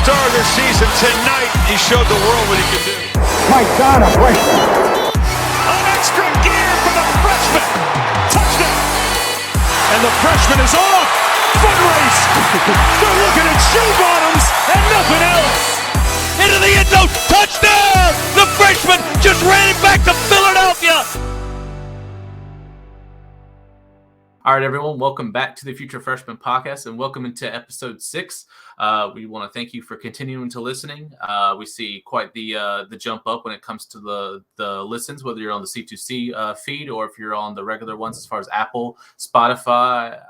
star this season. Tonight, he showed the world what he could do. My God, a freshman. An extra gear for the freshman. Touchdown. And the freshman is off. Foot race. They're looking at shoe bottoms and nothing else. Into the end zone. Touchdown. The freshman just ran it back to Philadelphia. All right, everyone, welcome back to the Future Freshman Podcast, and welcome into episode 6. We want to thank you for continuing to listening. We see quite the jump up when it comes to the listens, whether you're on the C2C feed or if you're on the regular ones as far as Apple, Spotify,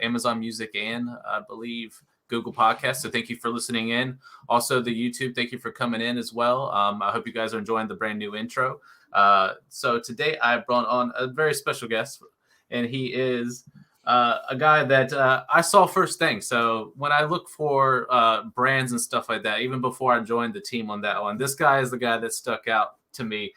Amazon Music, and I believe Google Podcasts. So thank you for listening in. Also, the YouTube, thank you for coming in as well. I hope you guys are enjoying the brand new intro. So today I brought on a very special guest. And he is a guy that I saw first thing. So when I look for brands and stuff like that, even before I joined the team on that one, this guy is the guy that stuck out to me.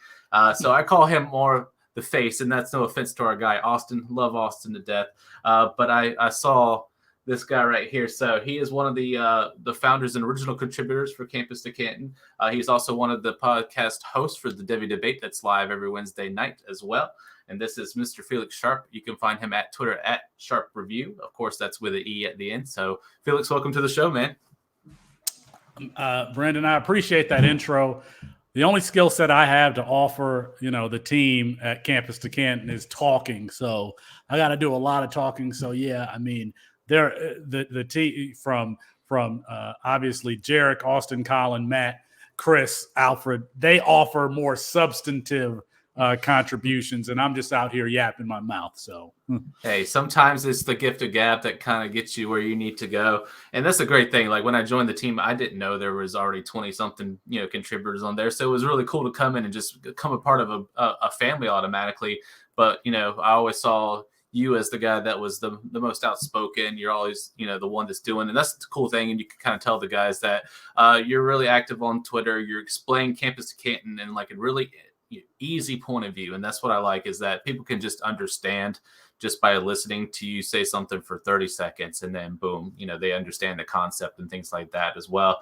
So I call him more the face, and that's no offense to our guy, Austin. Love Austin to death. But I saw this guy right here. So he is one of the founders and original contributors for Campus to Canton. He's also one of the podcast hosts for the Devi Debate that's live every Wednesday night as well. And this is Mr. Felix Sharpe. You can find him at Twitter at Sharpe Review. Of course, that's with an E at the end. So, Felix, welcome to the show, man. Brandon, I appreciate that intro. The only skill set I have to offer, the team at Campus to Canton is talking. So I got to do a lot of talking. So yeah, I mean, the team from obviously Jarek, Austin, Colin, Matt, Chris, Alfred, they offer more substantive contributions, and I'm just out here yapping my mouth. So hey, sometimes it's the gift of gab that kind of gets you where you need to go, and that's a great thing. Like when I joined the team, I didn't know there was already 20 something contributors on there, so it was really cool to come in and just become a part of a family automatically. But I always saw you as the guy that was the most outspoken. You're always the one that's doing, and that's the cool thing. And you can kind of tell the guys that you're really active on Twitter. You're explaining Campus to Canton and like a really easy point of view, and that's what I like, is that people can just understand just by listening to you say something for 30 seconds, and then boom, they understand the concept and things like that as well.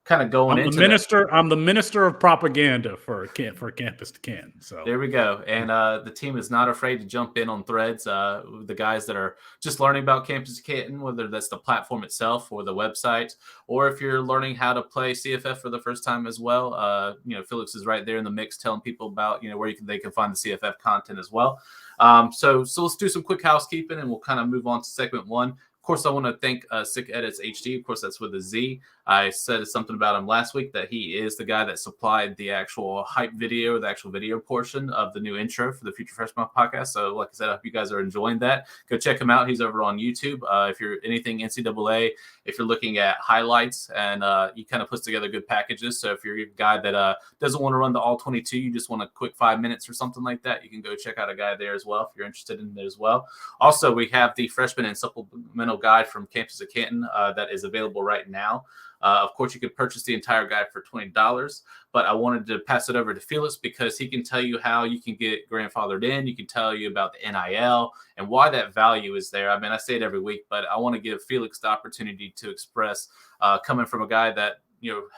Kind of going into I'm the minister of propaganda for Campus to Canton. So there we go. And the team is not afraid to jump in on threads. The guys that are just learning about Campus to Canton, whether that's the platform itself or the website, or if you're learning how to play CFF for the first time as well. Felix is right there in the mix, telling people about where they can find the CFF content as well. So let's do some quick housekeeping, and we'll kind of move on to segment 1. Of course, I want to thank Sick Edits HD. Of course, that's with a Z. I said something about him last week, that he is the guy that supplied the actual hype video, the actual video portion of the new intro for the Future Freshman Podcast. So like I said, I hope you guys are enjoying that. Go check him out. He's over on YouTube. If you're anything NCAA, if you're looking at highlights, and he kind of puts together good packages. So if you're a guy that doesn't want to run the all 22, you just want a quick 5 minutes or something like that, you can go check out a guy there as well if you're interested in it as well. Also, we have the freshman and supplemental guide from Campus of Canton that is available right now. Of course, you could purchase the entire guide for $20, but I wanted to pass it over to Felix because he can tell you how you can get grandfathered in. You can tell you about the NIL and why that value is there. I mean, I say it every week, but I want to give Felix the opportunity to express, coming from a guy that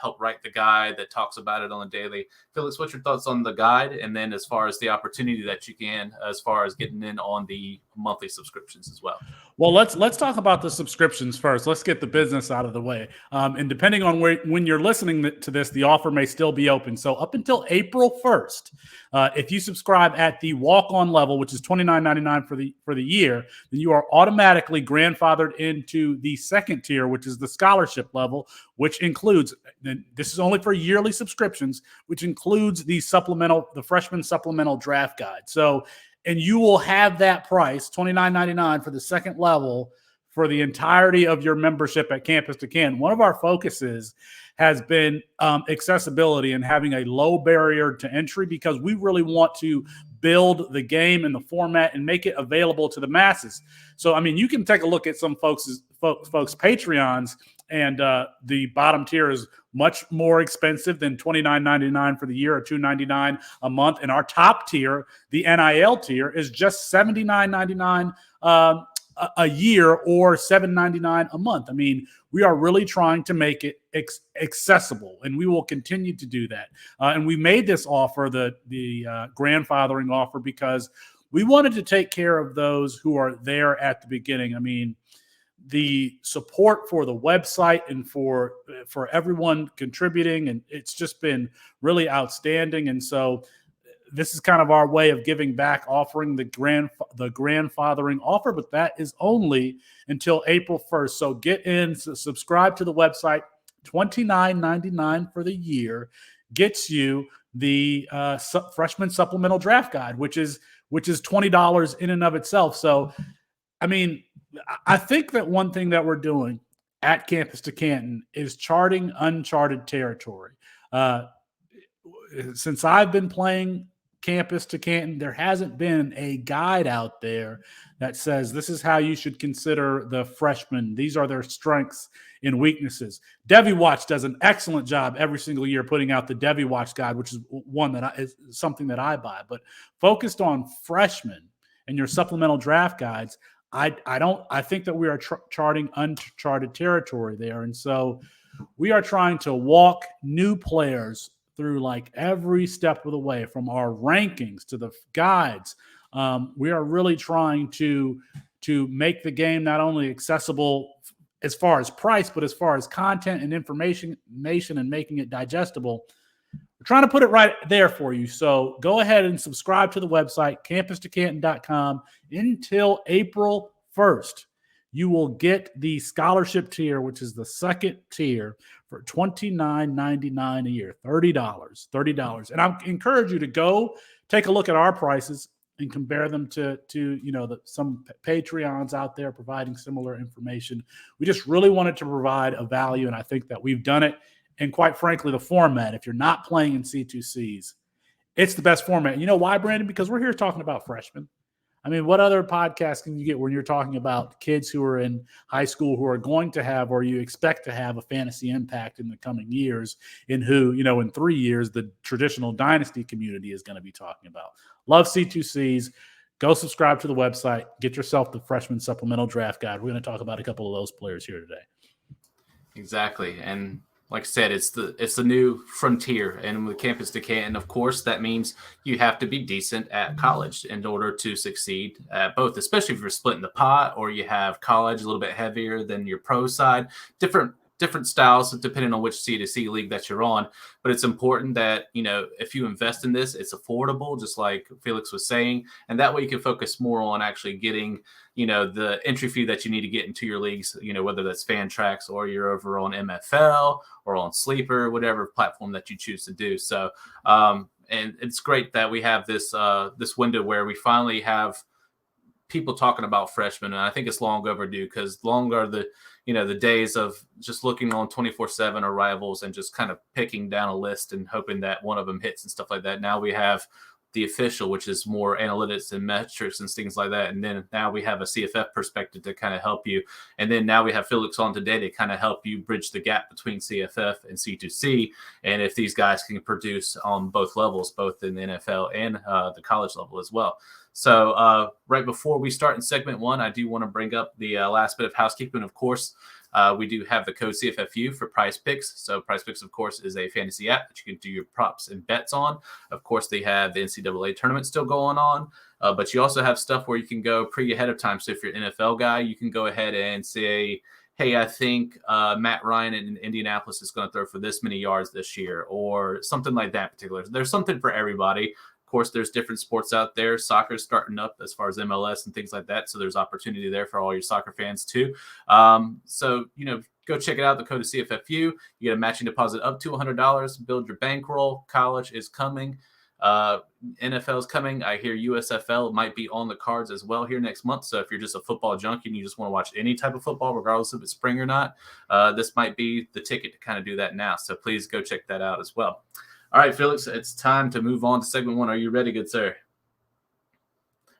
helped write the guide, that talks about it on a daily. Felix, what's your thoughts on the guide? And then as far as the opportunity that you can, as far as getting in on the monthly subscriptions as well. Well, let's talk about the subscriptions first. Let's get the business out of the way. And depending on when you're listening to this, the offer may still be open. So up until April 1st, if you subscribe at the walk-on level, which is $29.99 for the year, then you are automatically grandfathered into the second tier, which is the scholarship level, which includes, this is only for yearly subscriptions, which includes the freshman supplemental draft guide. So, and you will have that price, $29.99 for the second level, for the entirety of your membership at Campus to Canton. One of our focuses has been accessibility and having a low barrier to entry, because we really want to build the game and the format and make it available to the masses. So, I mean, you can take a look at some folks' Patreons, and the bottom tier is much more expensive than $29.99 for the year or $2.99 a month. And our top tier, the NIL tier, is just $79.99 a year or $7.99 a month. I mean, we are really trying to make it accessible, and we will continue to do that. And we made this offer, the grandfathering offer, because we wanted to take care of those who are there at the beginning. I mean, the support for the website and for everyone contributing, and it's just been really outstanding. And so this is kind of our way of giving back, offering the grandfathering offer, but that is only until April 1st. So get in, subscribe to the website. $29.99 for the year gets you the freshman supplemental draft guide, which is $20 in and of itself. So, I mean, I think that one thing that we're doing at Campus to Canton is charting uncharted territory. Since I've been playing Campus to Canton, there hasn't been a guide out there that says this is how you should consider the freshmen. These are their strengths and weaknesses. Devi Watch does an excellent job every single year putting out the Devi Watch guide, which is one that is something that I buy. But focused on freshmen and your supplemental draft guides, I think that we are charting uncharted territory there. And so we are trying to walk new players through like every step of the way, from our rankings to the guides. We are really trying to make the game not only accessible as far as price, but as far as content and information and making it digestible. We're trying to put it right there for you. So go ahead and subscribe to the website, campustocanton.com, until April 1st. You will get the scholarship tier, which is the second tier, for $29.99 a year, $30. And I encourage you to go take a look at our prices and compare them to some Patreons out there providing similar information. We just really wanted to provide a value, and I think that we've done it. And quite frankly, the format, if you're not playing in C2Cs, it's the best format. You know why, Brandon? Because we're here talking about freshmen. I mean, what other podcast can you get when you're talking about kids who are in high school who are going to have, or you expect to have, a fantasy impact in the coming years, and who, in 3 years, the traditional dynasty community is going to be talking about? Love C2Cs. Go subscribe to the website. Get yourself the freshman supplemental draft guide. We're going to talk about a couple of those players here today. Exactly. And like I said, it's the new frontier. And with Campus to Canton, of course, that means you have to be decent at college in order to succeed at both, especially if you're splitting the pot or you have college a little bit heavier than your pro side. Different styles depending on which C2C league that you're on. But it's important that, if you invest in this, it's affordable, just like Felix was saying. And that way you can focus more on actually getting, the entry fee that you need to get into your leagues, whether that's Fantrax or you're over on MFL or on Sleeper, whatever platform that you choose to do. So, and it's great that we have this window where we finally have people talking about freshmen. And I think it's long overdue, because long are the days of just looking on 24/7 or Rivals and just kind of picking down a list and hoping that one of them hits and stuff like that. Now we have the official, which is more analytics and metrics and things like that. And then now we have a CFF perspective to kind of help you. And then now we have Felix on today to kind of help you bridge the gap between CFF and C2C. And if these guys can produce on both levels, both in the NFL and the college level as well. So right before we start in segment one, I do want to bring up the last bit of housekeeping. Of course, we do have the code CFFU for Prize Picks. So Prize Picks, of course, is a fantasy app that you can do your props and bets on. Of course, they have the NCAA tournament still going on, but you also have stuff where you can go pre ahead of time. So if you're an NFL guy, you can go ahead and say, hey, I think Matt Ryan in Indianapolis is going to throw for this many yards this year, or something like that particular. There's something for everybody. Of course, there's different sports out there. Soccer's starting up as far as MLS and things like that. So there's opportunity there for all your soccer fans too. So, go check it out. The code is CFFU. You get a matching deposit up to $100. Build your bankroll. College is coming. NFL is coming. I hear USFL might be on the cards as well here next month. So if you're just a football junkie and you just want to watch any type of football, regardless if it's spring or not, this might be the ticket to kind of do that now. So please go check that out as well. All right, Felix, it's time to move on to segment one. Are you ready, good sir?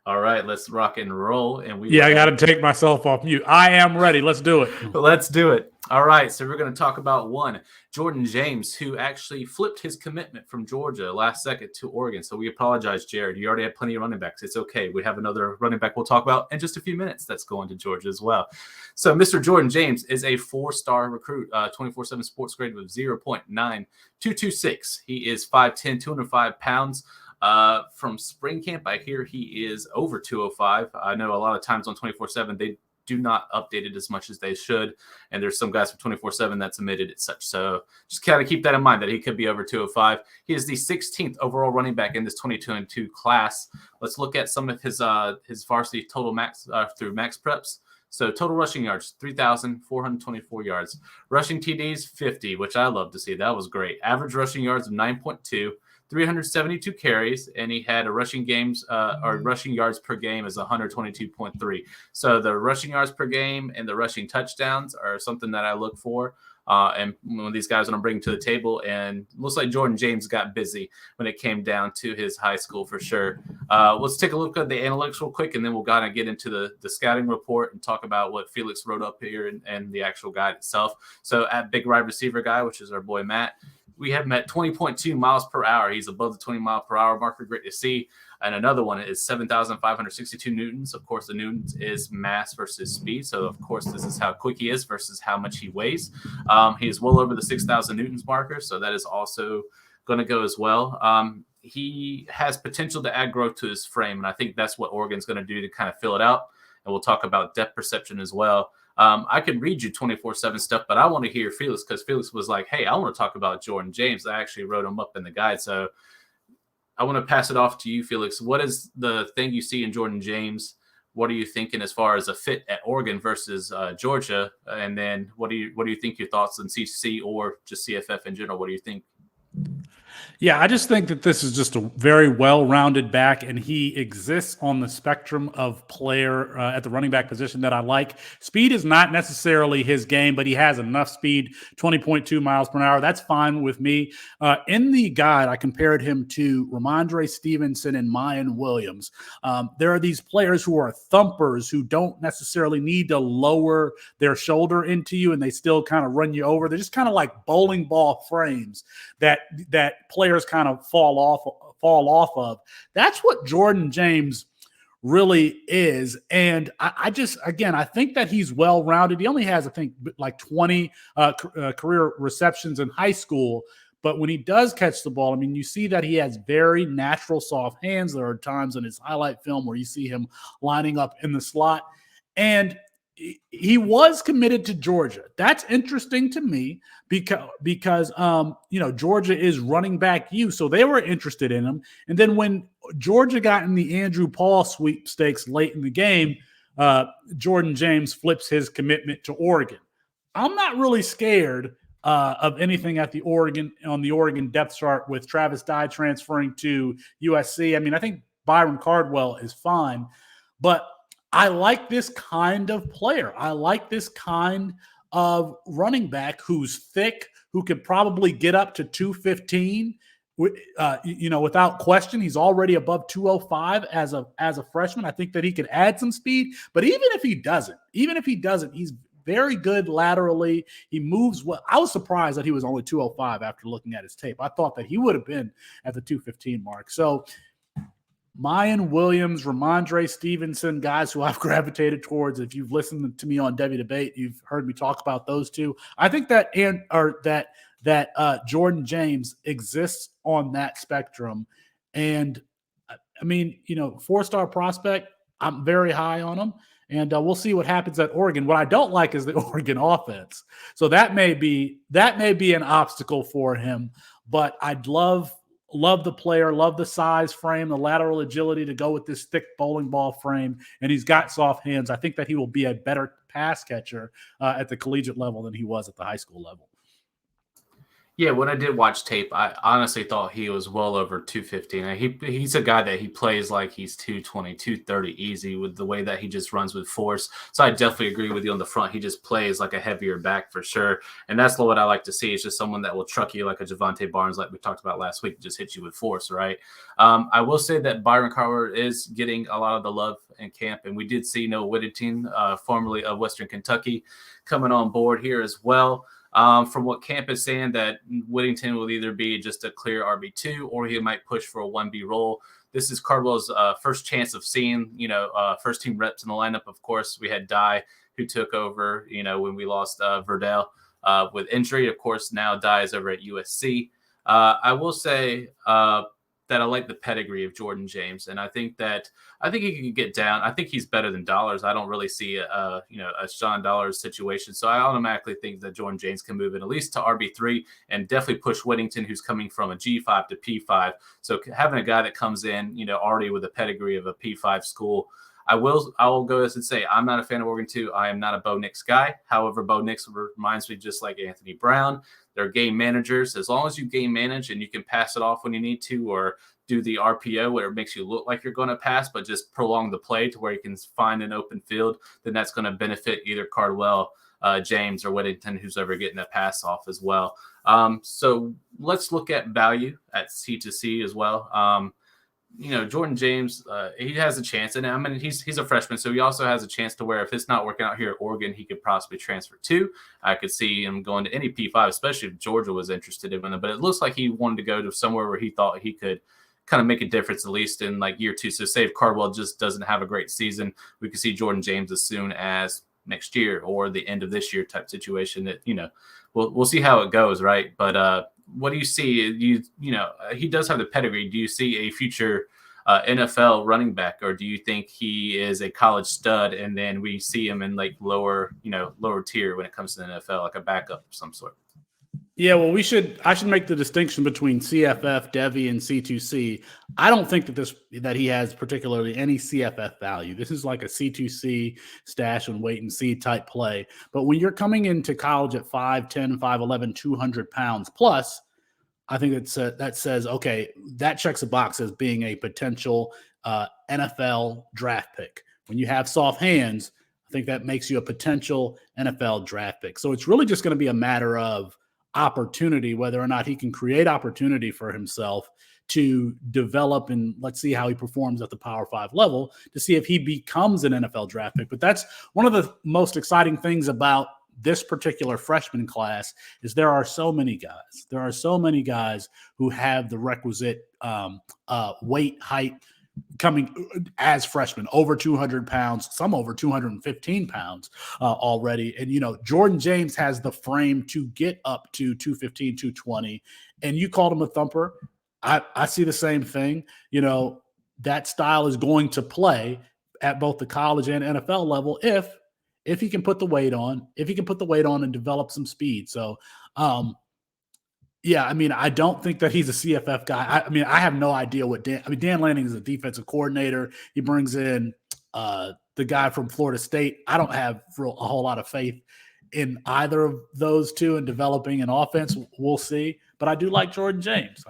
All right, let's rock and roll. And I got to take myself off mute. I am ready. Let's do it. Let's do it. All right, so we're going to talk about one, Jordan James, who actually flipped his commitment from Georgia last second to Oregon. So we apologize, Jared. You already had plenty of running backs. It's okay. We have another running back we'll talk about in just a few minutes that's going to Georgia as well. So Mr. Jordan James is a 4-star recruit, 24/7 sports grade with 0.9226. He is 5'10", 205 pounds. From spring camp, I hear he is over 205. I know a lot of times on 24/7 they do not update it as much as they should, and there's some guys from 24/7 that's omitted it such. So just kind of keep that in mind that he could be over 205. He is the 16th overall running back in this 2022 class. Let's look at some of his varsity total max through max preps. So total rushing yards, 3,424 yards. Rushing TDs, 50, which I love to see. That was great. Average rushing yards of 9.2. 372 carries, and he had a rushing yards per game is 122.3. So the rushing yards per game and the rushing touchdowns are something that I look for. And one of these guys that I'm bringing to the table, and looks like Jordan James got busy when it came down to his high school for sure. Let's take a look at the analytics real quick, and then we'll kind of get into the scouting report and talk about what Felix wrote up here and the actual guide itself. So at big wide receiver guy, which is our boy Matt, we have him at 20.2 miles per hour. He's above the 20 mile per hour marker. Great to see. And another one is 7,562 newtons. Of course, the newtons is mass versus speed. So, of course, this is how quick he is versus how much he weighs. He is well over the 6,000 newtons marker. So that is also going to go as well. He has potential to add growth to his frame. And I think that's what Oregon's going to do to kind of fill it out. And we'll talk about depth perception as well. I could read you 24/7 stuff, but I want to hear Felix because Felix was like, hey, I want to talk about Jordan James. I actually wrote him up in the guide. So I want to pass it off to you, Felix. What is the thing you see in Jordan James? What are you thinking as far as a fit at Oregon versus Georgia? And then what do you think your thoughts on CC or just CFF in general? What do you think? Yeah, I just think that this is just a very well-rounded back, and he exists on the spectrum of player at the running back position that I like. Speed is not necessarily his game, but he has enough speed, 20.2 miles per hour. That's fine with me. In the guide, I compared him to Ramondre Stevenson and Mayan Williams. There are these players who are thumpers who don't necessarily need to lower their shoulder into you, and they still kind of run you over. They're just kind of like bowling ball frames that players kind of fall off of. That's what Jordan James really is. And I think that he's well-rounded. He only has, I think, like 20 career receptions in high school. But when he does catch the ball, I mean, you see that he has very natural soft hands. There are times in his highlight film where you see him lining up in the slot. And he was committed to Georgia. That's interesting to me because Georgia is running back you, so they were interested in him. And then when Georgia got in the Andrew Paul sweepstakes late in the game, Jordan James flips his commitment to Oregon. I'm not really scared of anything on the Oregon depth chart with Travis Dye transferring to USC. I mean, I think Byron Cardwell is fine, but I like this kind of player. I like this kind of running back who's thick, who could probably get up to 215. Without question, he's already above 205 as a freshman. I think that he could add some speed, but even if he doesn't, he's very good laterally. He moves well. I was surprised that he was only 205 after looking at his tape. I thought that he would have been at the 215 mark. So Mayan Williams, Ramondre Stevenson, guys who I've gravitated towards. If you've listened to me on Debbie Debate, you've heard me talk about those two. I think that Jordan James exists on that spectrum. And I mean, 4-star prospect, I'm very high on him. And we'll see what happens at Oregon. What I don't like is the Oregon offense. So that may be an obstacle for him. But I'd love the player, love the size, frame, the lateral agility to go with this thick bowling ball frame, and he's got soft hands. I think that he will be a better pass catcher at the collegiate level than he was at the high school level. Yeah, when I did watch tape, I honestly thought he was well over 250. And he's a guy that he plays like he's 220, 230 easy with the way that he just runs with force. So I definitely agree with you on the front. He just plays like a heavier back for sure. And that's what I like to see is just someone that will truck you like a Javante Barnes, like we talked about last week, just hit you with force, right? I will say that Byron Carver is getting a lot of the love in camp. And we did see Noah Whittington, formerly of Western Kentucky, coming on board here as well. From what camp is saying, that Whittington will either be just a clear RB2 or he might push for a 1B role. This is Cardwell's first chance of seeing, first team reps in the lineup. Of course, we had Dye who took over, when we lost Verdell with injury. Of course, now Dye is over at USC. I will say that I like the pedigree of Jordan James, and I think he can get down. I think he's better than Dollars. I don't really see a Sean Dollars situation, so I automatically think that Jordan James can move in at least to RB3 and definitely push Whittington, who's coming from a G5 to P5. So having a guy that comes in, already with a pedigree of a P5 school. I will go as and say I'm not a fan of Oregon 2. I am not a Bo Nix guy. However, Bo Nix reminds me just like Anthony Brown. They're game managers. As long as you game manage and you can pass it off when you need to, or do the RPO where it makes you look like you're going to pass, but just prolong the play to where you can find an open field, then that's going to benefit either Cardwell, James, or Whittington, who's ever getting a pass off as well. So let's look at value at C2C as well. Jordan James, he has a chance, and I mean he's a freshman, so he also has a chance to where if it's not working out here at Oregon, he could possibly transfer too. I could see him going to any P5, especially if Georgia was interested in him. But it looks like he wanted to go to somewhere where he thought he could kind of make a difference, at least in like year 2. So say if Cardwell just doesn't have a great season, we could see Jordan James as soon as next year or the end of this year type situation. That we'll see how it goes, right? But what do you see? He does have the pedigree. Do you see a future NFL running back, or do you think he is a college stud and then we see him in like lower tier when it comes to the NFL, like a backup of some sort? Yeah, well, I should make the distinction between CFF, Devi, and C2C. I don't think that he has particularly any CFF value. This is like a C2C stash and wait and see type play. But when you're coming into college at 5'10", 5'11", 200 pounds plus, I think that says, okay, that checks a box as being a potential NFL draft pick. When you have soft hands, I think that makes you a potential NFL draft pick. So it's really just going to be a matter of opportunity, whether or not he can create opportunity for himself to develop, and let's see how he performs at the Power 5 level to see if he becomes an NFL draft pick. But that's one of the most exciting things about this particular freshman class is there are so many guys. There are so many guys who have the requisite weight, height, coming as freshmen, over 200 pounds, some over 215 pounds already. And, Jordan James has the frame to get up to 215, 220. And you called him a thumper. I see the same thing. That style is going to play at both the college and NFL level if he can put the weight on, and develop some speed. So, yeah, I mean, I don't think that he's a CFF guy. I have no idea what Dan Lanning is a defensive coordinator. He brings in the guy from Florida State. I don't have a whole lot of faith in either of those two in developing an offense. We'll see. But I do like Jordan James.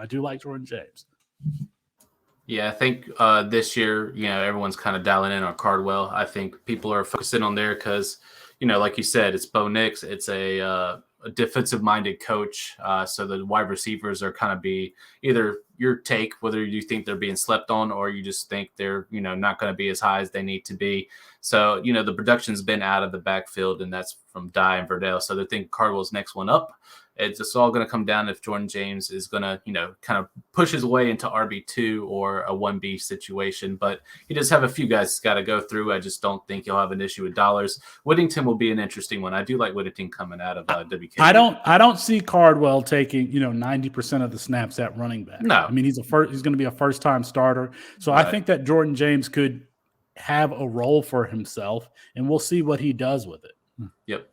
Yeah, I think this year, everyone's kind of dialing in on Cardwell. I think people are focusing on there because, like you said, it's Bo Nix. It's a defensive-minded coach. So the wide receivers are kind of be either your take, whether you think they're being slept on or you just think they're, not going to be as high as they need to be. So, the production's been out of the backfield, and that's from Dye and Verdell. So they think Cardwell's next one up. It's just all going to come down if Jordan James is going to, kind of push his way into RB2 or a 1B situation. But he does have a few guys he's got to go through. I just don't think he'll have an issue with Dollars. Whittington will be an interesting one. I do like Whittington coming out of WK. I don't see Cardwell taking 90% of the snaps at running back. No, I mean he's going to be a first-time starter. So right. I think that Jordan James could have a role for himself, and we'll see what he does with it. Yep.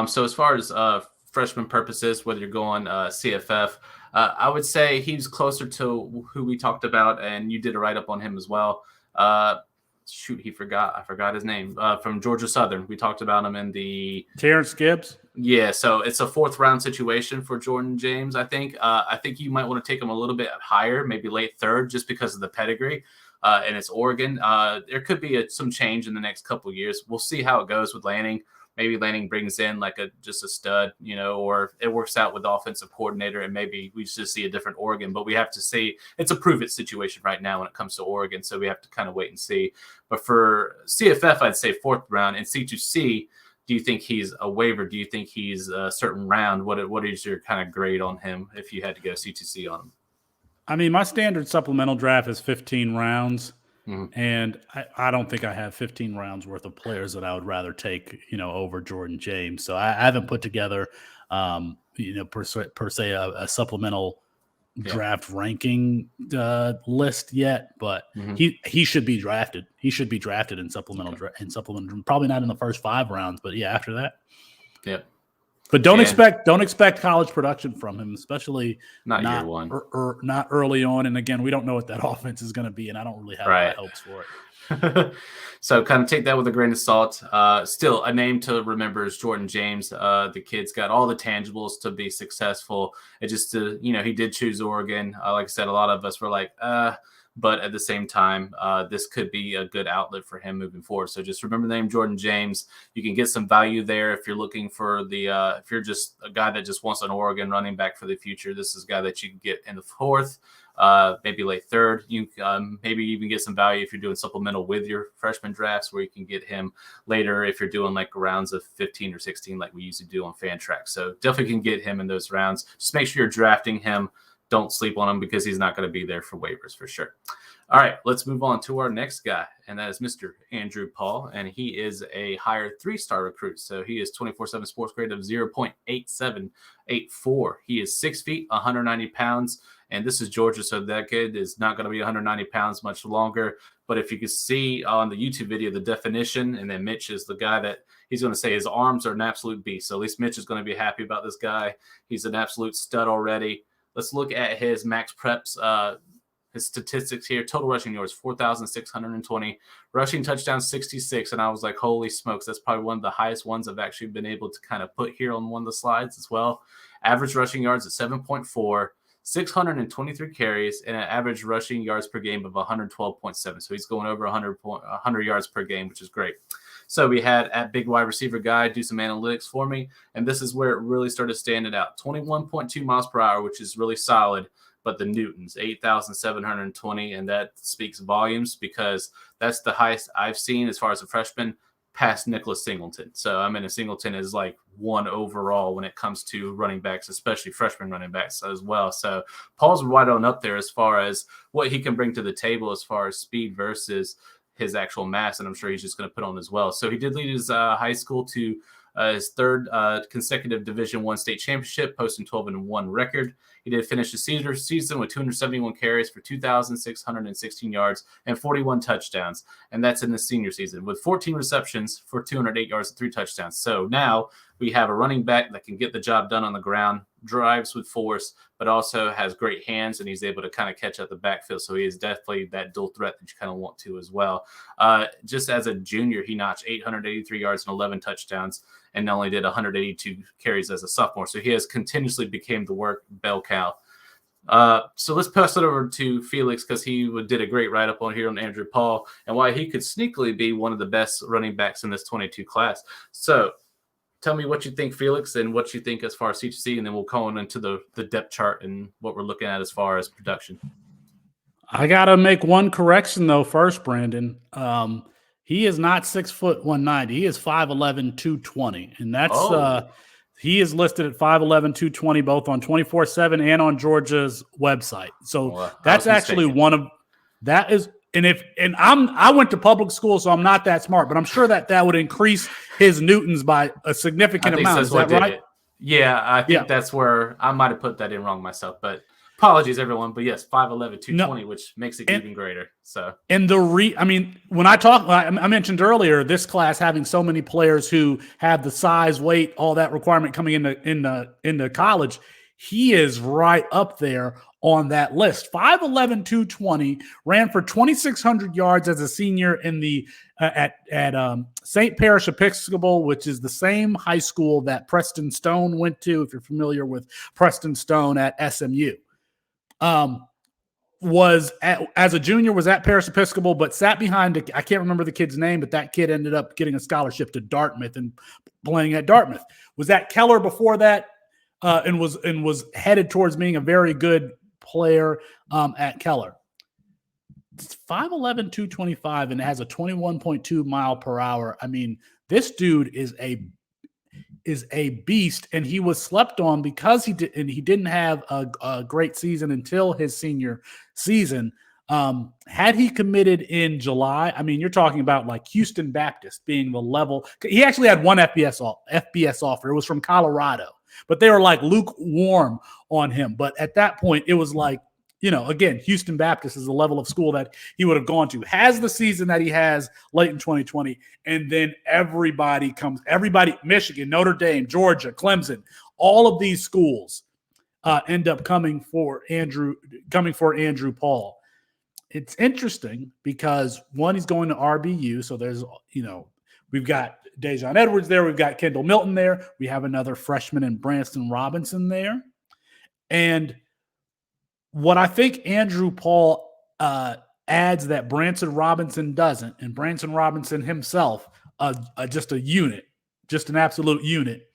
So as far as freshman purposes, whether you're going CFF, I would say he's closer to who we talked about, and you did a write-up on him as well. I forgot his name. From Georgia Southern. We talked about him in the – Terrence Gibbs? Yeah, so it's a 4th-round situation for Jordan James, I think. I think you might want to take him a little bit higher, maybe late 3rd, just because of the pedigree. And it's Oregon. There could be some change in the next couple of years. We'll see how it goes with Lanning. Maybe Lanning brings in like just a stud, or it works out with the offensive coordinator, and maybe we just see a different Oregon. But we have to see. It's a prove-it situation right now when it comes to Oregon, so we have to kind of wait and see. But for CFF, I'd say 4th round, and C2C, do you think he's a waiver? Do you think he's a certain round? What is your kind of grade on him if you had to go C2C on him? I mean, my standard supplemental draft is 15 rounds, and I don't think I have 15 rounds worth of players that I would rather take, over Jordan James. So I haven't put together, per se a supplemental draft ranking list yet, but he should be drafted. He should be drafted in supplemental probably not in the first 5 rounds, but yeah, after that. Yep. But don't expect college production from him, especially not year one or not early on. And again, we don't know what that offense is going to be, and I don't really have high hopes for it. So kind of take that with a grain of salt. Still, a name to remember is Jordan James. The kid's got all the tangibles to be successful. It just, he did choose Oregon. Like I said, a lot of us were like, but at the same time, this could be a good outlet for him moving forward. So just remember the name Jordan James. You can get some value there if you're looking for if you're just a guy that just wants an Oregon running back for the future. This is a guy that you can get in the 4th, maybe late 3rd. You maybe even get some value if you're doing supplemental with your freshman drafts, where you can get him later if you're doing like rounds of 15 or 16 like we usually do on Fantrax. So definitely can get him in those rounds. Just make sure you're drafting him. Don't sleep on him because he's not going to be there for waivers for sure. All right, let's move on to our next guy, and that is Mr. Andrew Paul, and he is a higher 3-star recruit. So he is 24/7 sports grade of 0.8784. He is 6 feet, 190 pounds, and this is Georgia, so that kid is not going to be 190 pounds much longer. But if you can see on the YouTube video the definition, and then Mitch is the guy that he's going to say his arms are an absolute beast. So at least Mitch is going to be happy about this guy. He's an absolute stud already. Let's look at his max preps, his statistics here. Total rushing yards, 4,620. Rushing touchdowns, 66. And I was like, holy smokes, that's probably one of the highest ones I've actually been able to kind of put here on one of the slides as well. Average rushing yards at 7.4, 623 carries, and an average rushing yards per game of 112.7. So he's going over 100 yards per game, which is great. So we had at Big Wide Receiver Guy do some analytics for me, and this is where it really started standing out. 21.2 miles per hour, which is really solid, but the Newtons, 8,720, and that speaks volumes because that's the highest I've seen as far as a freshman past Nicholas Singleton. So, a Singleton is like 1 overall when it comes to running backs, especially freshman running backs as well. So Paul's right on up there as far as what he can bring to the table as far as speed versus his actual mass, and I'm sure he's just going to put on as well. So he did lead his high school to his 3rd consecutive Division I state championship, posting 12-1 record. He did finish the season with 271 carries for 2,616 yards and 41 touchdowns, and that's in the senior season with 14 receptions for 208 yards and 3 touchdowns. So now we have a running back that can get the job done on the ground, drives with force, but also has great hands, and he's able to kind of catch up the backfield. So he is definitely that dual threat that you kind of want to as well. Just as a junior, he notched 883 yards and 11 touchdowns, and only did 182 carries as a sophomore. So he has continuously became the bell cow. So let's pass it over to Felix because he did a great write-up on here on Andrew Paul and why he could sneakily be one of the best running backs in this 22 class. So tell me what you think, Felix, and what you think as far as C2C, and then we'll go on into the depth chart and what we're looking at as far as production. I got to make one correction, though, first, Brandon. He is not 6 foot 190. He is 5'11", 220. And that's he is listed at 5'11", 220, both on 24/7 and on Georgia's website. So that's actually one of that is. And I went to public school, so I'm not that smart, but I'm sure that would increase his Newtons by a significant amount. Is that right? Yeah, I think that's where I might have put that in wrong myself, but apologies, everyone. But yes, 5'11", 220, which makes it even greater. So, and when I mentioned earlier this class having so many players who have the size, weight, all that requirement coming into college, he is right up there on that list. 5'11", 220, ran for 2,600 yards as a senior in the at St. Parish Episcopal, which is the same high school that Preston Stone went to, if you're familiar with Preston Stone at SMU. As a junior, was at Parish Episcopal, but sat behind, I can't remember the kid's name, but that kid ended up getting a scholarship to Dartmouth and playing at Dartmouth. Was at Keller before that, and was headed towards being a very good player at Keller. It's 5'11", 225, and it has a 21.2 mile per hour. I mean, this dude is a beast, and he was slept on because he didn't have a great season until his senior season. Had he committed in July, I mean, you're talking about like Houston Baptist being the level. He actually had one FBS offer. It was from Colorado, but they were like lukewarm on him. But at that point, it was like, again, Houston Baptist is the level of school that he would have gone to. Has the season that he has late in 2020, and then everybody, Michigan, Notre Dame, Georgia, Clemson, all of these schools end up coming for Andrew Paul. It's interesting because, one, he's going to RBU, so there's, we've got Dejon Edwards there, we've got Kendall Milton there, we have another freshman in Branson Robinson there, and what I think Andrew Paul adds that Branson Robinson doesn't, and Branson Robinson himself, just a unit, just an absolute unit.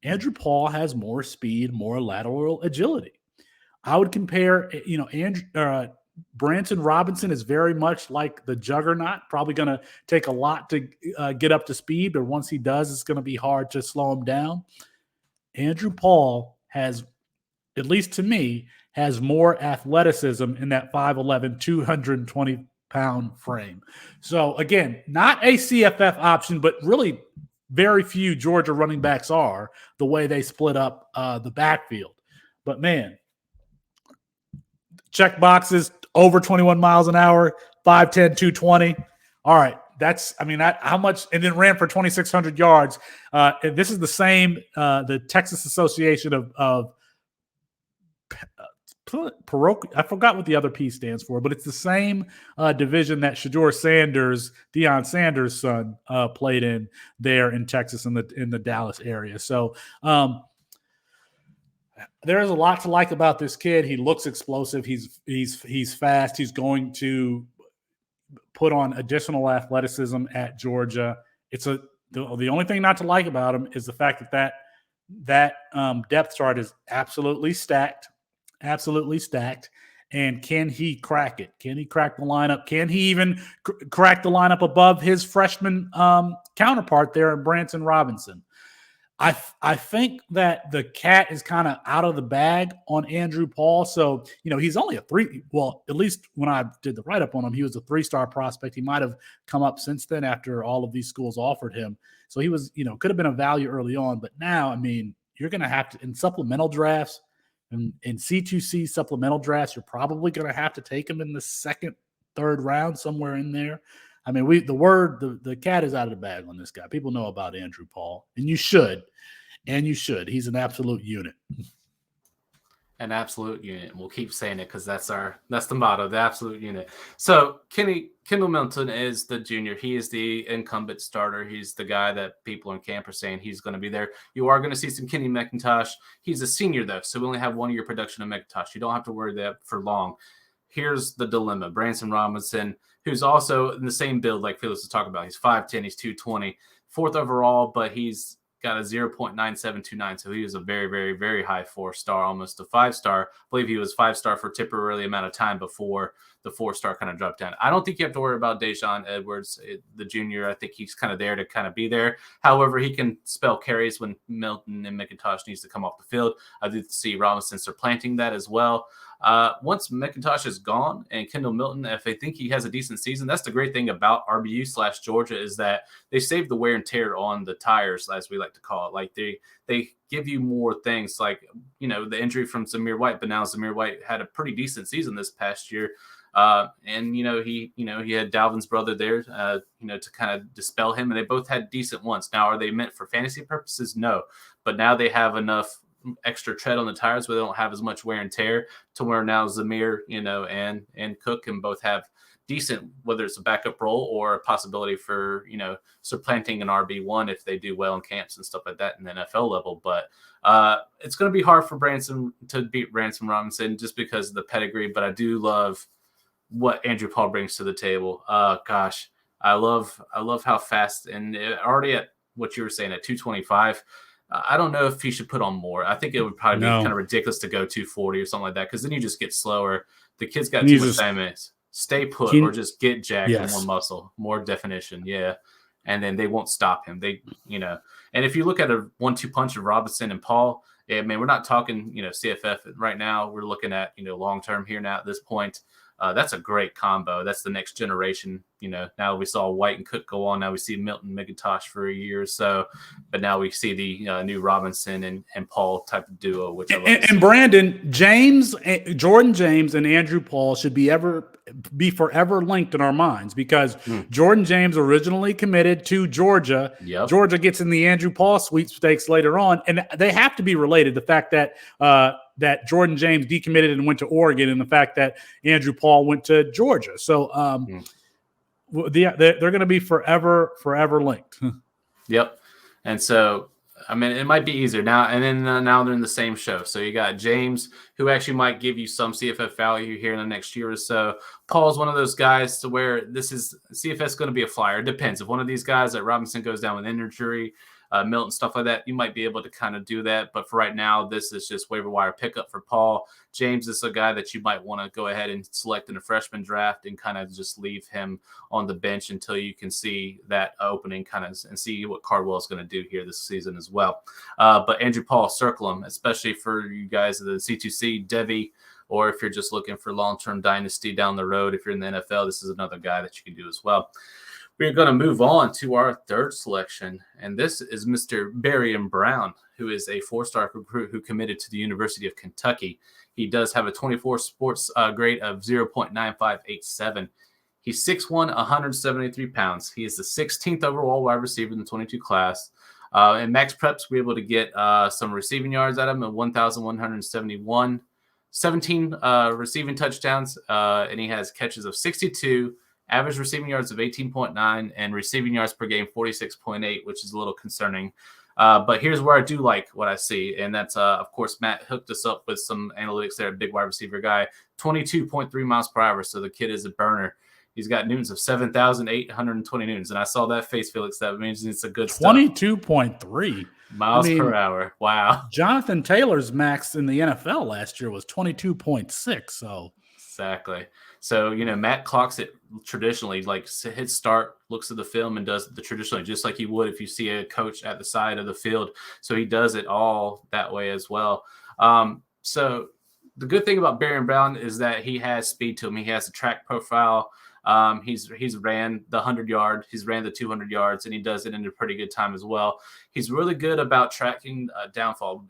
Andrew Paul has more speed, more lateral agility. I would compare, Branson Robinson is very much like the juggernaut, probably going to take a lot to get up to speed, but once he does, it's going to be hard to slow him down. Andrew Paul has, at least to me, has more athleticism in that 5'11", 220-pound frame. So, again, not a CFF option, but really very few Georgia running backs are, the way they split up the backfield. But, man, check boxes, over 21 miles an hour, 5'10", 220. All right. How much, and then ran for 2,600 yards. And this is the same, the Texas Association of I forgot what the other P stands for, but it's the same division that Shedeur Sanders, Deion Sanders' son, played in there in Texas in the Dallas area. So there's a lot to like about this kid. He looks explosive. He's fast. He's going to put on additional athleticism at Georgia. The only thing not to like about him is the fact that depth chart is absolutely stacked. Absolutely stacked. And can he crack it? Can he crack the lineup? Can he even crack the lineup above his freshman counterpart there in Branson Robinson? I think that the cat is kind of out of the bag on Andrew Paul. So, he's only a three. Well, at least when I did the write-up on him, he was a 3-star prospect. He might have come up since then after all of these schools offered him. So he was, could have been a value early on. But now, you're going to have to, in supplemental drafts, in C2C supplemental drafts, you're probably going to have to take him in the second, third round, somewhere in there. The cat is out of the bag on this guy. People know about Andrew Paul, and you should. He's an absolute unit. An absolute unit. We'll keep saying it because that's the motto, the absolute unit. So Kendall Milton is the junior. He is the incumbent starter. He's the guy that people in camp are saying he's going to be there. You are going to see some Kenny McIntosh. He's a senior, though, so we only have 1 year production of McIntosh. You don't have to worry that for long. Here's the dilemma. Branson Robinson, who's also in the same build like Felix was talking about. He's 5'10", he's 220, 4th overall, but he's got a 0.9729, so he was a very, very, very high 4-star, almost a 5-star. I believe he was 5-star for a temporary amount of time before the 4-star kind of dropped down. I don't think you have to worry about Dejon Edwards, the junior. I think he's kind of there to kind of be there. However, he can spell carries when Milton and McIntosh needs to come off the field. I do see Robinson supplanting that as well. Once McIntosh is gone and Kendall Milton, if they think he has a decent season, that's the great thing about RBU/Georgia is that they save the wear and tear on the tires, as we like to call it. Like they give you more things, like the injury from Zamir White, but now Zamir White had a pretty decent season this past year. And he had Dalvin's brother there, to kind of dispel him, and they both had decent ones. Now, are they meant for fantasy purposes? No, but now they have enough extra tread on the tires where they don't have as much wear and tear, to where now Zamir, and Cook can both have decent, whether it's a backup role or a possibility for, supplanting an RB1 if they do well in camps and stuff like that in the NFL level. But it's going to be hard for Branson to beat Branson Robinson just because of the pedigree. But I do love what Andrew Paul brings to the table. Gosh, I love how fast, and already at what you were saying at 225. I don't know if he should put on more. I think it would probably be kind of ridiculous to go 240 or something like that, because then you just get slower. The kid's got too much time. Stay put or just get jacked and more muscle, more definition. Yeah. And then they won't stop him. And if you look at a 1-2 punch of Robinson and Paul, we're not talking, CFF right now. We're looking at, long-term here now at this point. That's a great combo. That's the next generation. Now we saw White and Cook go on. Now we see Milton McIntosh for a year or so, but now we see the new Robinson and Paul type of duo. Which and Brandon Jordan James, and Andrew Paul should be forever linked in our minds, because Jordan James originally committed to Georgia. Yep. Georgia gets in the Andrew Paul sweepstakes later on, and they have to be related. The fact that that Jordan James decommitted and went to Oregon, and the fact that Andrew Paul went to Georgia. So they're going to be forever linked. Yep. And so, it might be easier now. And then now they're in the same show. So you got James, who actually might give you some CFF value here in the next year or so. Paul's one of those guys to where CFS is going to be a flyer. It depends. If one of these guys like Robinson goes down with injury, Milton, stuff like that, you might be able to kind of do that. But for right now, this is just waiver wire pickup for Paul. James is a guy that you might want to go ahead and select in a freshman draft and kind of just leave him on the bench until you can see that opening and see what Cardwell is going to do here this season as well. But Andrew Paul, circle him, especially for you guys of the C2C, Devi, or if you're just looking for long-term dynasty down the road. If you're in the NFL, this is another guy that you can do as well. We're going to move on to our third selection, and this is Mr. Barion Brown, who is a 4-star recruit who committed to the University of Kentucky. He does have a 24 sports grade of 0.9587. He's 6'1", 173 pounds. He is the 16th overall wide receiver in the 22 class. In max preps, we're able to get some receiving yards out of him at 1,171, 17 receiving touchdowns, and he has catches of 62, average receiving yards of 18.9, and receiving yards per game 46.8, which is a little concerning. But here's where I do like what I see, and that's, of course, Matt hooked us up with some analytics there, a big wide receiver guy, 22.3 miles per hour, so the kid is a burner. He's got newtons of 7,820 newtons, and I saw that face, Felix. That means it's a good 22.3 miles per hour. Wow. Jonathan Taylor's max in the NFL last year was 22.6, so. Exactly. So, Matt clocks it traditionally, like hits start, looks at the film, and does the traditionally, just like you would if you see a coach at the side of the field. So he does it all that way as well. So the good thing about Barion Brown is that he has speed to him. He has a track profile. He's ran the 100 yard, he's ran the 200 yards, and he does it in a pretty good time as well. He's really good about tracking downfield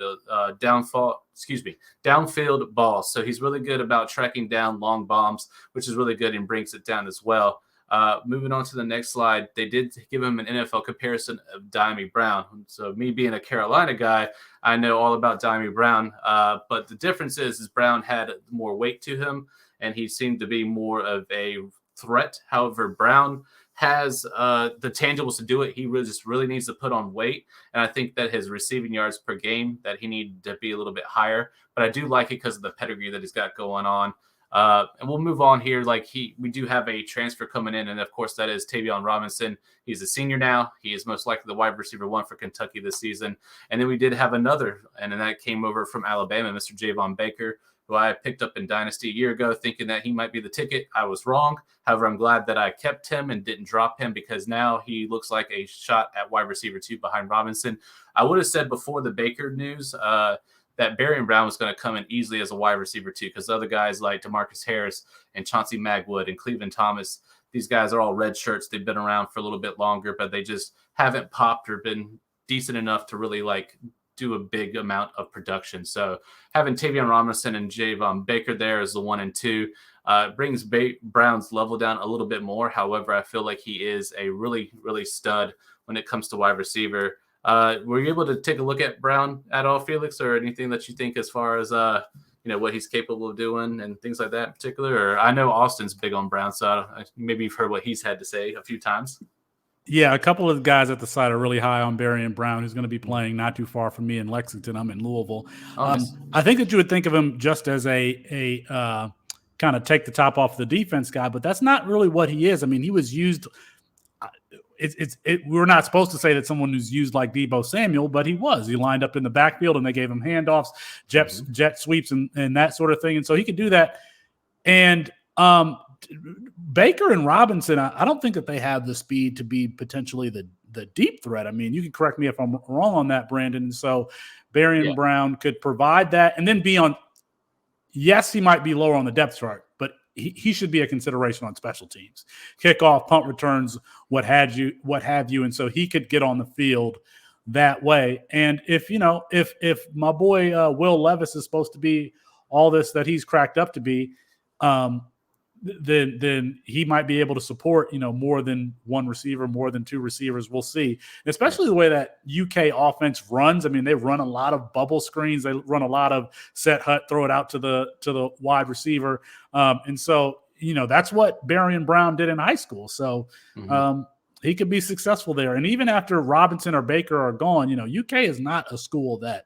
balls. So he's really good about tracking down long bombs, which is really good, and brings it down as well. Moving on to the next slide, they did give him an NFL comparison of Dyami Brown. So me being a Carolina guy, I know all about Dyami Brown. But the difference is Brown had more weight to him, and he seemed to be more of a threat. However, Brown has the tangibles to do it. He really needs to put on weight, and I think that his receiving yards per game, that he needed to be a little bit higher. But I do like it because of the pedigree that he's got going on. And we'll move on here. We do have a transfer coming in, and of course that is Tavion Robinson. He's a senior now. He is most likely the wide receiver 1 for Kentucky this season. And then we did have another, and then that came over from Alabama, Mr. Javon Baker, who I picked up in Dynasty a year ago, thinking that he might be the ticket. I was wrong. However, I'm glad that I kept him and didn't drop him, because now he looks like a shot at wide receiver 2 behind Robinson. I would have said before the Baker news that Barion Brown was going to come in easily as a wide receiver 2, because other guys like DeMarcus Harris and Chauncey Magwood and Cleveland Thomas, these guys are all red shirts. They've been around for a little bit longer, but they just haven't popped or been decent enough to really do a big amount of production. So having Tavion Robinson and Javon Baker there as the 1 and 2 brings Brown's level down a little bit more. However, I feel like he is a really, really stud when it comes to wide receiver. Were you able to take a look at Brown at all, Felix, or anything that you think as far as what he's capable of doing and things like that in particular? Or I know Austin's big on Brown, so maybe you've heard what he's had to say a few times. Yeah, a couple of guys at the site are really high on Barion Brown, who's going to be playing not too far from me in Lexington. I'm in Louisville. Nice. I think that you would think of him just as a kind of take the top off the defense guy, but that's not really what he is. I mean, he was used. We're not supposed to say that someone who's used like Deebo Samuel, but he was. He lined up in the backfield and they gave him handoffs, jet sweeps, and that sort of thing. And so he could do that. And Baker and Robinson, I don't think that they have the speed to be potentially the deep threat. I mean, you can correct me if I'm wrong on that, Brandon. And so Barion Brown could provide that and then be on. Yes, he might be lower on the depth chart, but he should be a consideration on special teams, kickoff, punt returns, what have you. And so he could get on the field that way. And if my boy Will Levis is supposed to be all this that he's cracked up to be, then he might be able to support, more than one receiver, more than two receivers. We'll see, especially the way that UK offense runs. I mean, they run a lot of bubble screens. They run a lot of set hut, throw it out to the wide receiver. And so, that's what Barion Brown did in high school. So he could be successful there. And even after Robinson or Baker are gone, UK is not a school that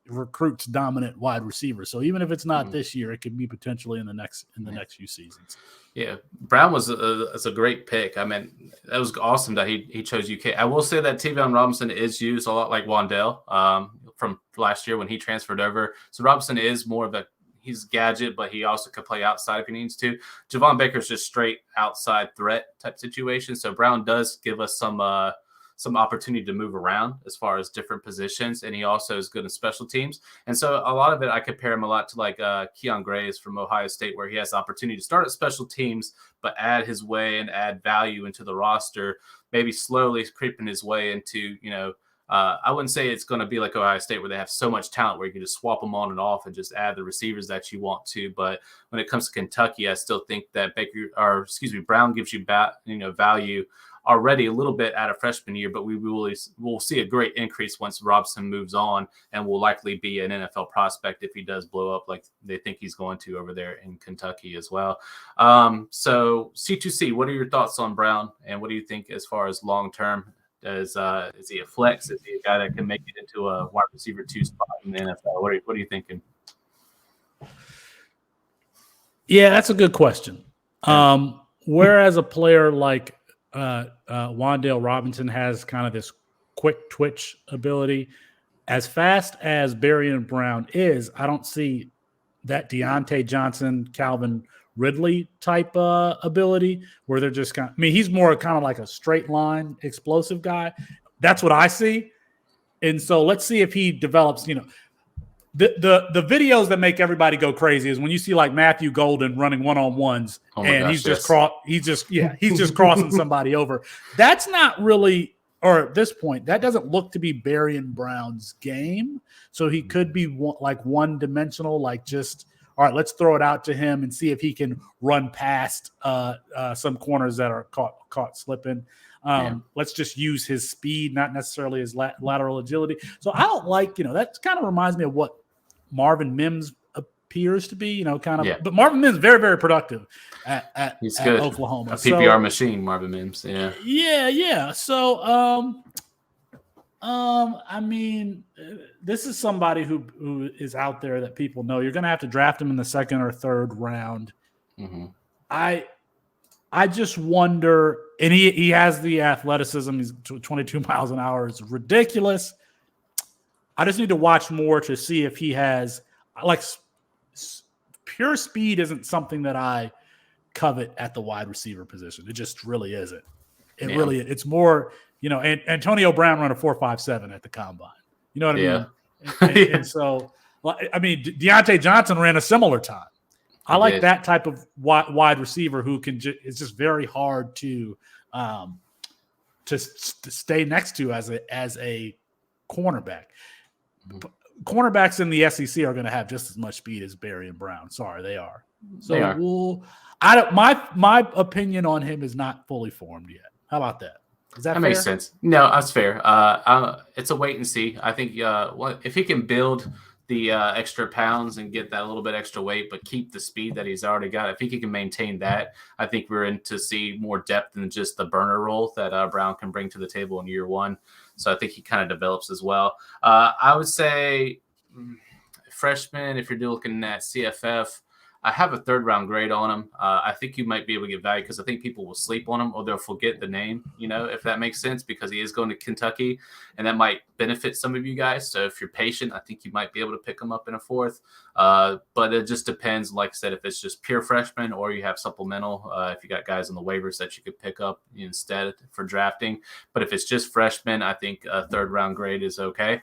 recruits dominant wide receivers. So even if it's not this year, it could be potentially in the next few seasons. Yeah, Brown was a great pick. I mean, that was awesome that he chose UK. I will say that Tavion Robinson is used a lot like Wandale from last year when he transferred over. So Robinson is more of he's gadget, but he also could play outside if he needs to. Javon Baker's just straight outside threat type situation. So Brown does give us some opportunity to move around as far as different positions. And he also is good in special teams. And so a lot of it, I compare him a lot to like Keon Graves from Ohio State, where he has the opportunity to start at special teams, but add his way and add value into the roster, maybe slowly creeping his way into, I wouldn't say it's going to be like Ohio State where they have so much talent where you can just swap them on and off and just add the receivers that you want to. But when it comes to Kentucky, I still think that Brown gives you value already a little bit at a freshman year, but we'll see a great increase once Robinson moves on, and will likely be an NFL prospect if he does blow up like they think he's going to over there in Kentucky as well. So C2C, what are your thoughts on Brown, and what do you think as far as long-term? Is he a flex? Is he a guy that can make it into a wide receiver 2 spot in the NFL? What are you thinking? Yeah, that's a good question. Whereas a player like Wandale Robinson has kind of this quick twitch ability, as fast as Barion Brown is, I don't see that Deontay Johnson, Calvin Ridley type ability where they're just he's more kind of like a straight line explosive guy. That's what I see. And so let's see if he develops, the videos that make everybody go crazy is when you see like Matthew Golden running one-on-ones he's just crossing somebody over. That's not really, or at this point, that doesn't look to be Barion Brown's game. So he could be one-dimensional, like just, all right, let's throw it out to him and see if he can run past some corners that are caught slipping. Let's just use his speed, not necessarily his lateral agility. So I don't like, that kind of reminds me of what Marvin Mims appears to be, but Marvin Mims very, very productive at Oklahoma. A PPR machine, Marvin Mims. Yeah. Yeah. So, I mean, this is somebody who is out there that people know. You're going to have to draft him in the second or third round. Mm-hmm. I just wonder, and he has the athleticism. He's 22 miles an hour. It's ridiculous. I just need to watch more to see if he has pure speed isn't something that I covet at the wide receiver position. It just really isn't. Really, it's more, and Antonio Brown ran a 4.57 at the combine. You know what I mean? And so, I mean, Deontay Johnson ran a similar time. I like that type of wide receiver who can it's just very hard to stay next to as a cornerback. Cornerbacks in the SEC are going to have just as much speed as Barion Brown. Sorry, they are. So my opinion on him is not fully formed yet. How about that? Is that fair? makes sense. No, that's fair. It's a wait and see. I think if he can build the extra pounds and get that little bit extra weight, but keep the speed that he's already got, if he can maintain that, I think we're in to see more depth than just the burner role that Brown can bring to the table in year one. So I think he kind of develops as well. I would say freshman, if you're looking at CFF, I have a 3rd round grade on him. I think you might be able to get value because I think people will sleep on him or they'll forget the name, if that makes sense, because he is going to Kentucky, and that might benefit some of you guys. So if you're patient, I think you might be able to pick him up in a 4th. But it just depends, like I said, if it's just pure freshman or you have supplemental, if you got guys on the waivers that you could pick up instead for drafting. But if it's just freshman, I think a 3rd round grade is okay.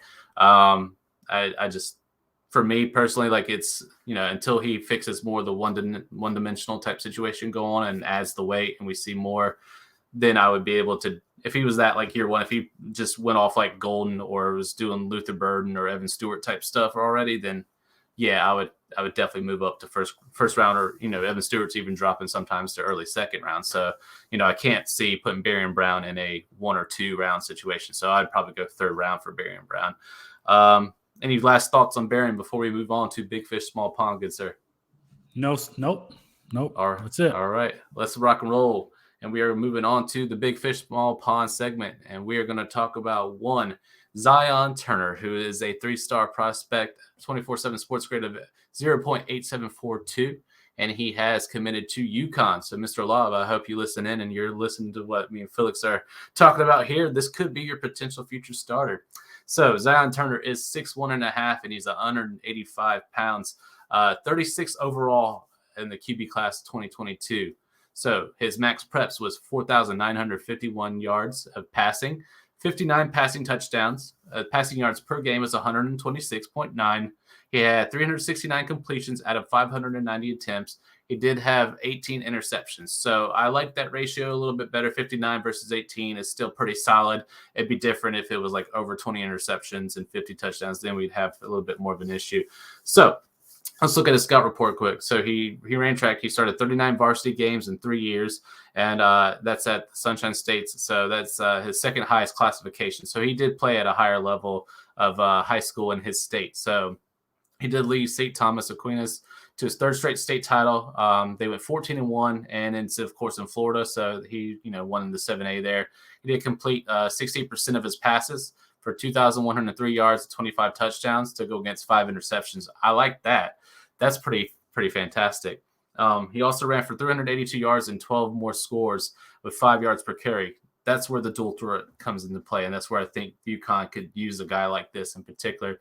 For me personally, like it's, until he fixes more of the one-dimensional type situation go on and adds the weight and we see more, then I would be able to, if he was that like year one, if he just went off like Golden or was doing Luther Burden or Evan Stewart type stuff already, then yeah, I would definitely move up to first round, or, Evan Stewart's even dropping sometimes to early 2nd round. So, I can't see putting Barion Brown in a 1 or 2 round situation. So I'd probably go 3rd round for Barion Brown. Any last thoughts on Barion before we move on to Big Fish, Small Pond, good sir? Nope. All right. That's it. All right. Let's rock and roll. And we are moving on to the Big Fish, Small Pond segment. And we are going to talk about one, Zion Turner, who is a 3-star prospect, 24/7 sports grade of 0.8742. And he has committed to UConn. So, Mr. Love, I hope you listen in and you're listening to what me and Felix are talking about here. This could be your potential future starter. So Zion Turner is 6'1.5", and he's 185 pounds, 36 overall in the QB class 2022. So his max preps was 4,951 yards of passing, 59 passing touchdowns. Passing yards per game is 126.9. He had 369 completions out of 590 attempts. He did have 18 interceptions. So I like that ratio a little bit better. 59 versus 18 is still pretty solid. It'd be different if it was like over 20 interceptions and 50 touchdowns. Then we'd have a little bit more of an issue. So let's look at his scout report quick. So he ran track. He started 39 varsity games in 3 years, and that's at Sunshine State. So that's his 2nd highest classification. So he did play at a higher level of high school in his state. So he did lead St. Thomas Aquinas to his 3rd straight state title. They went 14-1, and it's of course in Florida. So he, won in the 7A there. He did complete 68% of his passes for 2,103 yards, 25 touchdowns to go against 5 interceptions. I like that. That's pretty fantastic. He also ran for 382 yards and 12 more scores with 5 yards per carry. That's where the dual threat comes into play, and that's where I think UConn could use a guy like this in particular.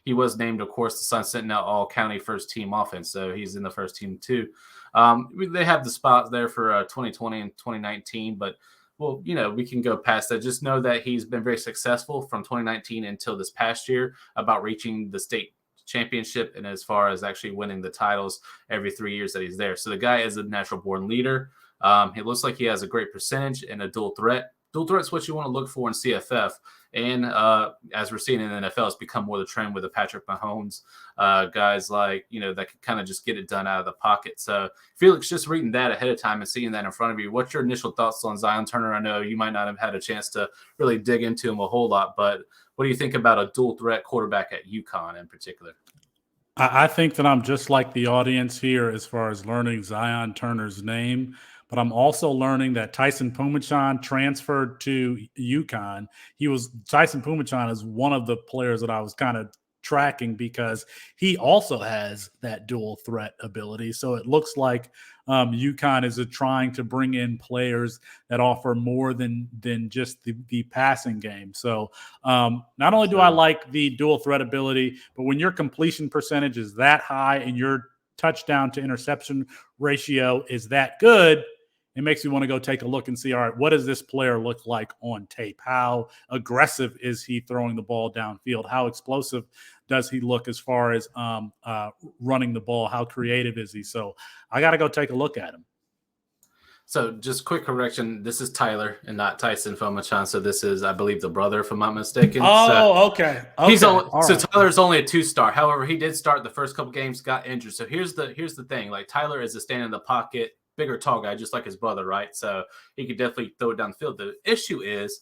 He was named, of course, the Sun Sentinel All-County First Team Offense, so he's in the first team too. They have the spots there for 2020 and 2019, but we can go past that. Just know that he's been very successful from 2019 until this past year about reaching the state championship and as far as actually winning the titles every 3 years that he's there. So the guy is a natural born leader. He looks like he has a great percentage and a dual threat. Dual threat is what you want to look for in CFF. And as we're seeing in the NFL, it's become more the trend with the Patrick Mahomes, guys like, that can kind of just get it done out of the pocket. So Felix, just reading that ahead of time and seeing that in front of you, what's your initial thoughts on Zion Turner? I know you might not have had a chance to really dig into him a whole lot, but what do you think about a dual threat quarterback at UConn in particular? I think that I'm just like the audience here as far as learning Zion Turner's name. But I'm also learning that Tyson Pumachan transferred to UConn. Tyson Pumachan is one of the players that I was kind of tracking because he also has that dual threat ability. So it looks like UConn is trying to bring in players that offer more than just the passing game. So not only do I like the dual threat ability, but when your completion percentage is that high and your touchdown to interception ratio is that good, it makes me want to go take a look and see, all right, what does this player look like on tape? How aggressive is he throwing the ball downfield? How explosive does he look as far as running the ball? How creative is he? So I got to go take a look at him. So just quick correction. This is Tyler and not Tyson Fomachan. So this is, I believe, the brother, if I'm not mistaken. Okay. Tyler's only a 2-star. However, he did start the first couple games, got injured. So here's the thing. Like, Tyler is a stand in the pocket bigger, tall guy, just like his brother, right? So he could definitely throw it down the field. The issue is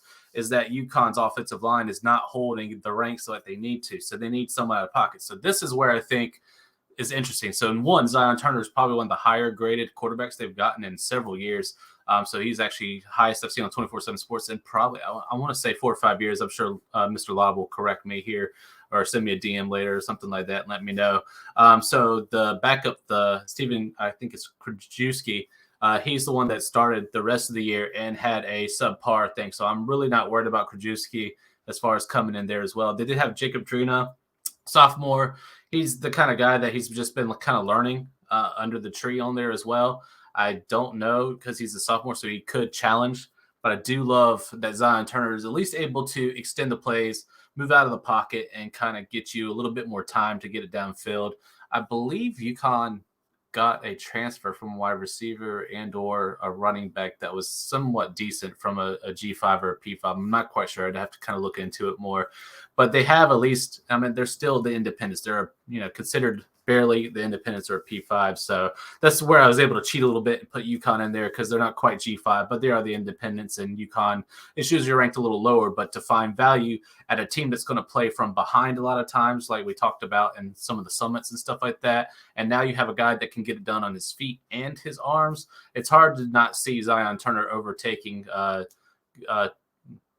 that UConn's offensive line is not holding the ranks like they need to. So they need someone out of pocket. So this is where I think is interesting. So in one, Zion Turner is probably one of the higher graded quarterbacks they've gotten in several years. So he's actually highest I've seen on 24/7 Sports in probably, I want to say 4 or 5 years. I'm sure Mr. Lobb will correct me here or send me a DM later or something like that and let me know. So the backup, the Steven, I think it's Krajewski, he's the one that started the rest of the year and had a subpar thing. So I'm really not worried about Krajewski as far as coming in there as well. They did have Jacob Drina, sophomore. He's the kind of guy that he's just been kind of learning under the tree on there as well. I don't know because he's a sophomore, so he could challenge. But I do love that Zion Turner is at least able to extend the plays, move out of the pocket, and kind of get you a little bit more time to get it downfield. I believe UConn got a transfer from a wide receiver and or a running back that was somewhat decent from a G5 or a P5. I'm not quite sure. I'd have to kind of look into it more. But they have at least, I mean, they're still the independents. They're, considered barely the independents or P5. So that's where I was able to cheat a little bit and put UConn in there because they're not quite G5, but they are the independents, and UConn is usually ranked a little lower. But to find value at a team that's going to play from behind a lot of times, like we talked about in some of the summits and stuff like that, and now you have a guy that can get it done on his feet and his arms, it's hard to not see Zion Turner overtaking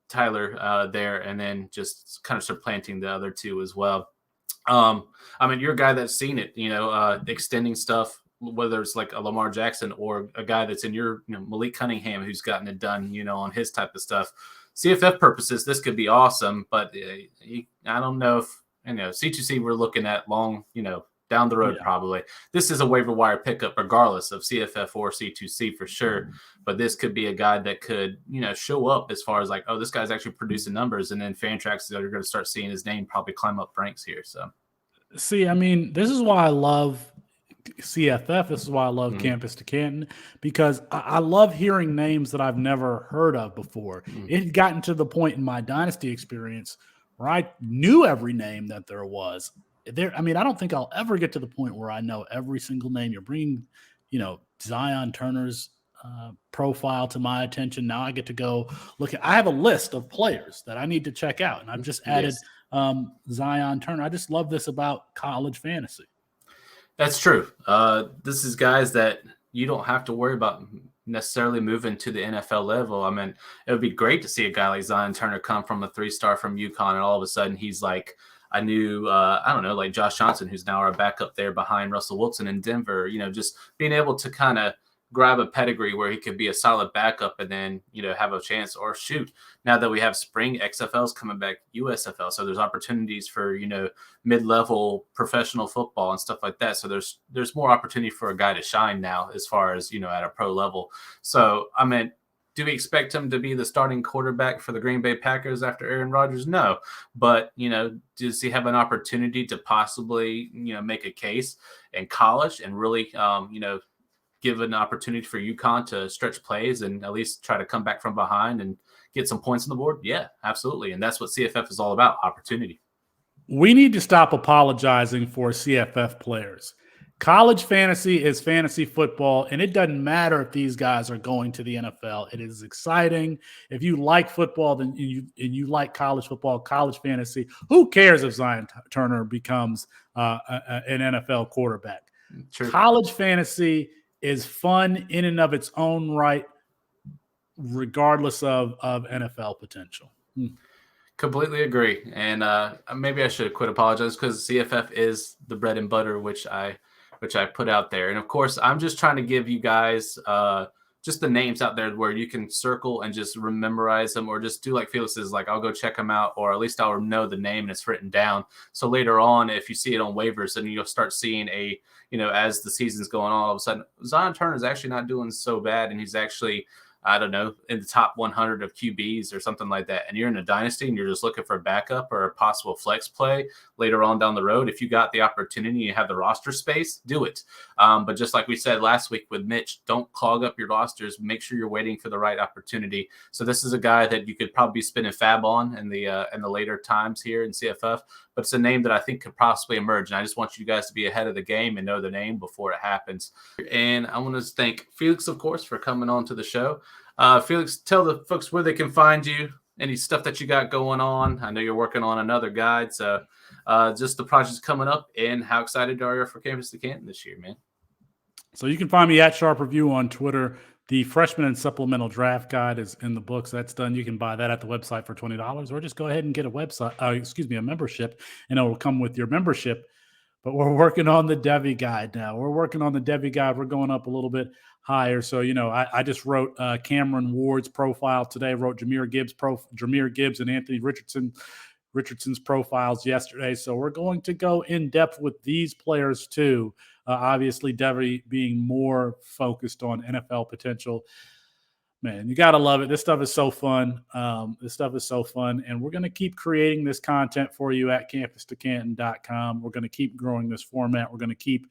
Tyler there and then just kind of supplanting the other two as well. I mean, you're a guy that's seen it, extending stuff, whether it's like a Lamar Jackson or a guy that's in your, Malik Cunningham, who's gotten it done, on his type of stuff. CFF purposes, this could be awesome, but I don't know if, C2C we're looking at long, down the road, probably. This is a waiver wire pickup regardless of CFF or C2C for sure. But this could be a guy that could, show up as far as like, oh, this guy's actually producing numbers. And then Fantrax are going to start seeing his name probably climb up ranks here. So, see, I mean, this is why I love CFF. This is why I love Campus to Canton, because I love hearing names that I've never heard of before. It had gotten to the point in my Dynasty experience where I knew every name that there was. I mean, I don't think I'll ever get to the point where I know every single name. You're bringing, Zion Turner's profile to my attention. Now I get to go look at. I have a list of players that I need to check out, and I've just added Zion Turner. I just love this about college fantasy. That's true. This is guys that you don't have to worry about necessarily moving to the NFL level. I mean, it would be great to see a guy like Zion Turner come from a 3-star from UConn, and all of a sudden he's like. I knew, like Josh Johnson, who's now our backup there behind Russell Wilson in Denver, just being able to kind of grab a pedigree where he could be a solid backup and then, have a chance or shoot. Now that we have spring XFLs coming back, USFL, so there's opportunities for, mid-level professional football and stuff like that. So there's more opportunity for a guy to shine now as far as, at a pro level. So, I mean, do we expect him to be the starting quarterback for the Green Bay Packers after Aaron Rodgers? No. But, does he have an opportunity to possibly, make a case in college and really, give an opportunity for UConn to stretch plays and at least try to come back from behind and get some points on the board? Yeah, absolutely. And that's what CFF is all about, opportunity. We need to stop apologizing for CFF players. College fantasy is fantasy football, and it doesn't matter if these guys are going to the NFL. It is exciting. If you like football, then you like college football, college fantasy. Who cares if Zion Turner becomes an NFL quarterback? True. College fantasy is fun in and of its own right, regardless of NFL potential. Completely agree. And maybe I should quit apologizing because CFF is the bread and butter, which I put out there. And of course, I'm just trying to give you guys just the names out there where you can circle and just memorize them, or just do like Felix is like, I'll go check them out, or at least I'll know the name and it's written down. So later on, if you see it on waivers, then you'll start seeing as the season's going on, all of a sudden, Zion Turner is actually not doing so bad. And he's actually I don't know, in the top 100 of QBs or something like that, and you're in a dynasty and you're just looking for a backup or a possible flex play later on down the road, if you got the opportunity, you have the roster space, do it. But just like we said last week with Mitch, don't clog up your rosters. Make sure you're waiting for the right opportunity. So this is a guy that you could probably spin a fab on in the later times here in CFF, but it's a name that I think could possibly emerge. And I just want you guys to be ahead of the game and know the name before it happens. And I want to thank Felix, of course, for coming on to the show. Felix, tell the folks where they can find you, any stuff that you got going on. I know you're working on another guide, so just the projects coming up and how excited are you for Campus to Canton this year, man? So you can find me at Sharpe Review on Twitter. The freshman and supplemental draft guide is in the books. That's done. You can buy that at the website for $20, or just go ahead and get a membership, and it will come with your membership. But we're working on the Devy guide now. We're going up a little bit higher. So, I just wrote Cameron Ward's profile today, wrote Jahmyr Gibbs and Anthony Richardson's profiles yesterday. So we're going to go in depth with these players too. Obviously, Devy being more focused on NFL potential. Man, you got to love it. This stuff is so fun. And we're going to keep creating this content for you at campustocanton.com. We're going to keep growing this format. We're going to keep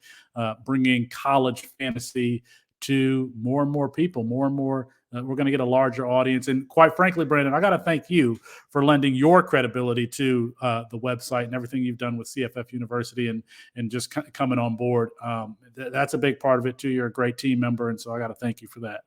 bringing college fantasy to more and more people, more and more. We're going to get a larger audience. And quite frankly, Brandon, I got to thank you for lending your credibility to the website and everything you've done with CFF University and just coming on board. That's a big part of it too. You're a great team member. And so I got to thank you for that.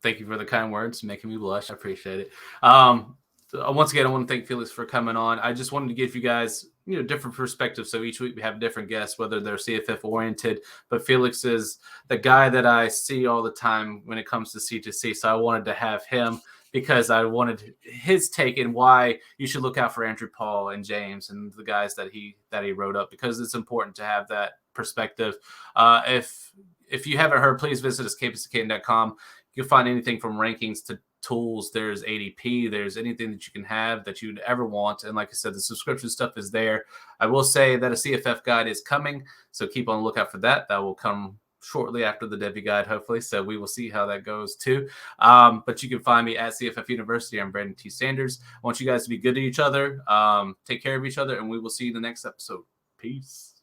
Thank you for the kind words, making me blush. I appreciate it. Once again, I want to thank Felix for coming on. I just wanted to give you guys, different perspectives. So each week we have different guests, whether they're CFF oriented, but Felix is the guy that I see all the time when it comes to C2C. So I wanted to have him because I wanted his take in why you should look out for Andrew Paul and James and the guys that he wrote up, because it's important to have that perspective. If you haven't heard, please visit us, campustocanton.com. You'll find anything from rankings to tools. There's ADP. There's anything that you can have that you'd ever want. And like I said, the subscription stuff is there. I will say that a CFF guide is coming, so keep on the lookout for that. That will come shortly after the Devy guide, hopefully. So we will see how that goes too. But you can find me at CFF University. I'm Brandon T. Sanders. I want you guys to be good to each other. Take care of each other, and we will see you in the next episode. Peace.